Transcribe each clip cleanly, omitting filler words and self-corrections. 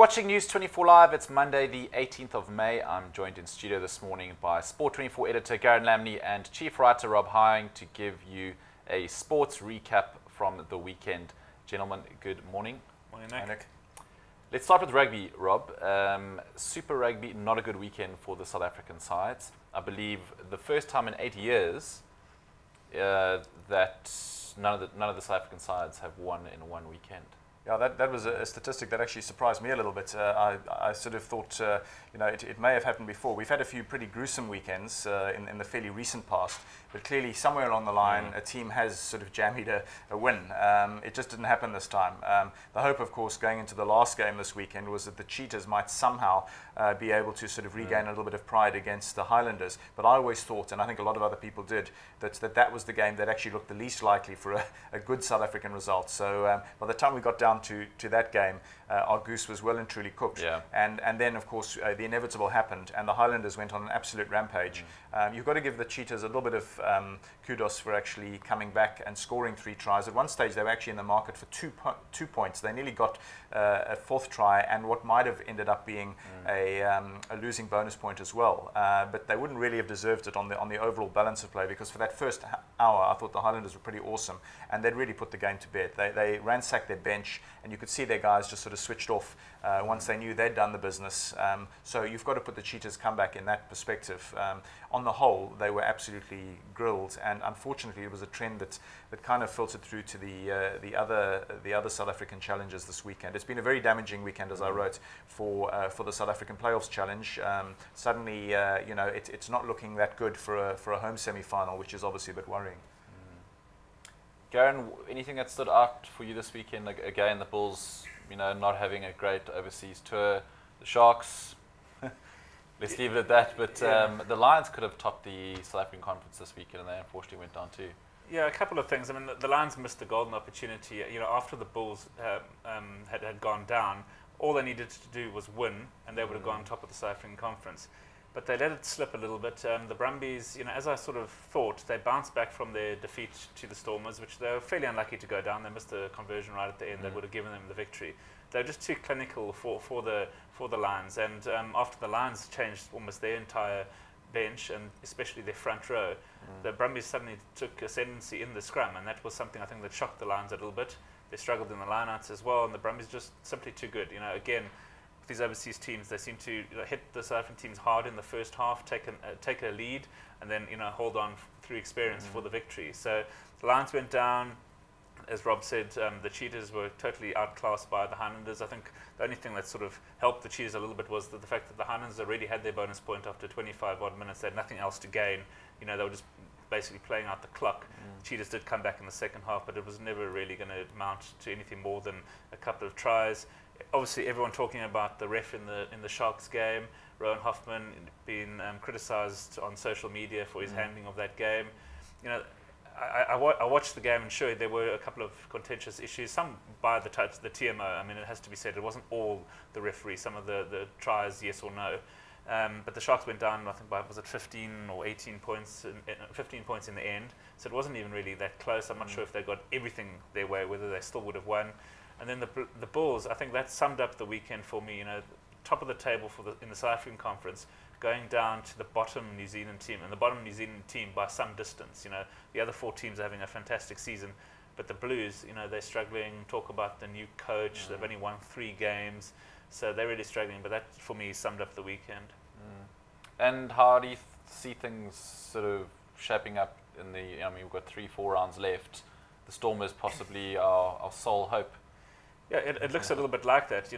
watching News 24 Live. It's Monday, the 18th of May. I'm joined in studio this morning by Sport 24 editor Garen Lamney and chief writer Rob Hying to give you a sports recap from the weekend. Gentlemen, good morning. Morning, Nick. Let's start with rugby, Rob. Super Rugby, not a good weekend for the South African sides. I believe the first time in 8 years that none of the South African sides have won in one weekend. Yeah, that was a statistic that actually surprised me a little bit. I sort of thought, it may have happened before. We've had a few pretty gruesome weekends in the fairly recent past, but clearly somewhere along the line, a team has sort of jammied a win. It just didn't happen this time. The hope, of course, going into the last game this weekend was that the Cheetahs might somehow be able to sort of regain a little bit of pride against the Highlanders. But I always thought, and I think a lot of other people did, that was the game that actually looked the least likely for a good South African result. So by the time we got down to that game, our goose was well and truly cooked. Yeah. And then, of course, the inevitable happened, and the Highlanders went on an absolute rampage. You've got to give the Cheetahs a little bit of kudos for actually coming back and scoring 3 tries. At one stage, they were actually in the market for 2 points. They nearly got a 4th try, and what might have ended up being a losing bonus point as well. But they wouldn't really have deserved it on the overall balance of play, because for that first hour, I thought the Highlanders were pretty awesome, and they'd really put the game to bed. They ransacked their bench, and you could see their guys just sort of switched off once they knew they'd done the business. So you've got to put the Cheetahs' comeback in that perspective. On the whole, they were absolutely grilled, and unfortunately, it was a trend that kind of filtered through to the other South African challenges this weekend. It's been a very damaging weekend, as I wrote, for the South African Playoffs Challenge. Suddenly, it's not looking that good for a home semi-final, which is obviously a bit worrying. Garen, anything that stood out for you this weekend? Like, again, the Bulls, not having a great overseas tour. The Sharks, let's leave it at that. But the Lions could have topped the South African Conference this weekend, and they unfortunately went down too. Yeah, a couple of things. I mean, the Lions missed the golden opportunity. After the Bulls had gone down, all they needed to do was win, and they would have gone top of the South African Conference. But they let it slip a little bit. The Brumbies, as I sort of thought, they bounced back from their defeat to the Stormers, which they were fairly unlucky to go down. They missed a conversion right at the end that would have given them the victory. They were just too clinical for the Lions. And after the Lions changed almost their entire bench, and especially their front row, the Brumbies suddenly took ascendancy in the scrum, and that was something I think that shocked the Lions a little bit. They struggled in the lineouts as well, and the Brumbies just simply too good. Again, these overseas teams, they seem to hit the South African teams hard in the first half, take a lead, and then hold on through experience for the victory. So the Lions went down. As Rob said, the Cheetahs were totally outclassed by the Highlanders. I think the only thing that sort of helped the Cheetahs a little bit was the fact that the Highlanders already had their bonus point after 25 odd minutes. They had nothing else to gain. They were just basically playing out the clock. The Cheetahs did come back in the second half, but it was never really going to amount to anything more than a couple of tries. Obviously, everyone talking about the ref in the Sharks game, Rowan Hoffman, being criticised on social media for his handling of that game. I watched the game, and sure, there were a couple of contentious issues, some by the TMO. I mean, it has to be said, it wasn't all the referee. Some of the tries, yes or no. But the Sharks went down, I think, by, was it 15 or 18 points, 15 points in the end. So it wasn't even really that close. I'm not sure if they got everything their way, whether they still would have won. And then the Bulls, I think that summed up the weekend for me. Top of the table in the South African Conference, going down to the bottom New Zealand team, and the bottom New Zealand team by some distance. The other 4 teams are having a fantastic season, but the Blues, they're struggling. Talk about the new coach; they've only won 3 games, so they're really struggling. But that, for me, summed up the weekend. And how do you see things sort of shaping up in the? We've got 3-4 rounds left. The Stormers possibly our sole hope. Yeah, it looks a little bit like that.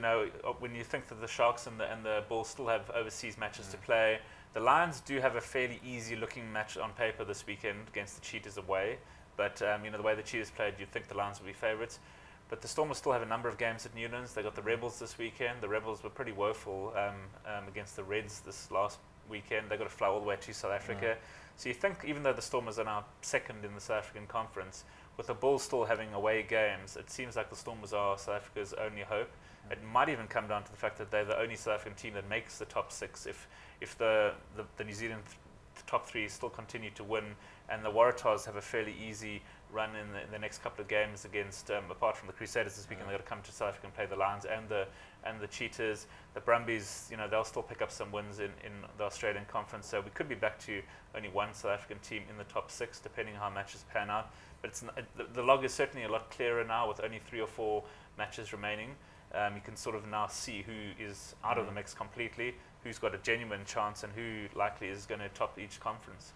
When you think that the Sharks and the Bulls still have overseas matches to play, the Lions do have a fairly easy-looking match on paper this weekend against the Cheetahs away. But the way the Cheetahs played, you'd think the Lions would be favourites. But the Stormers still have a number of games at Newlands. They got the Rebels this weekend. The Rebels were pretty woeful against the Reds this last weekend. They got to fly all the way to South Africa. So you think, even though the Stormers are now second in the South African Conference, with the Bulls still having away games, it seems like the Stormers are South Africa's only hope. It might even come down to the fact that they're the only South African team that makes the top 6. If the New Zealand the top three still continue to win, and the Waratahs have a fairly easy run in the next couple of games against, apart from the Crusaders this weekend, they've got to come to South Africa and play the Lions and the Cheetahs. The Brumbies, you know, they'll still pick up some wins in the Australian Conference, so we could be back to only one South African team in the top 6, depending how matches pan out. But the log is certainly a lot clearer now with only 3 or 4 matches remaining. You can sort of now see who is out of the mix completely, who's got a genuine chance, and who likely is going to top each conference.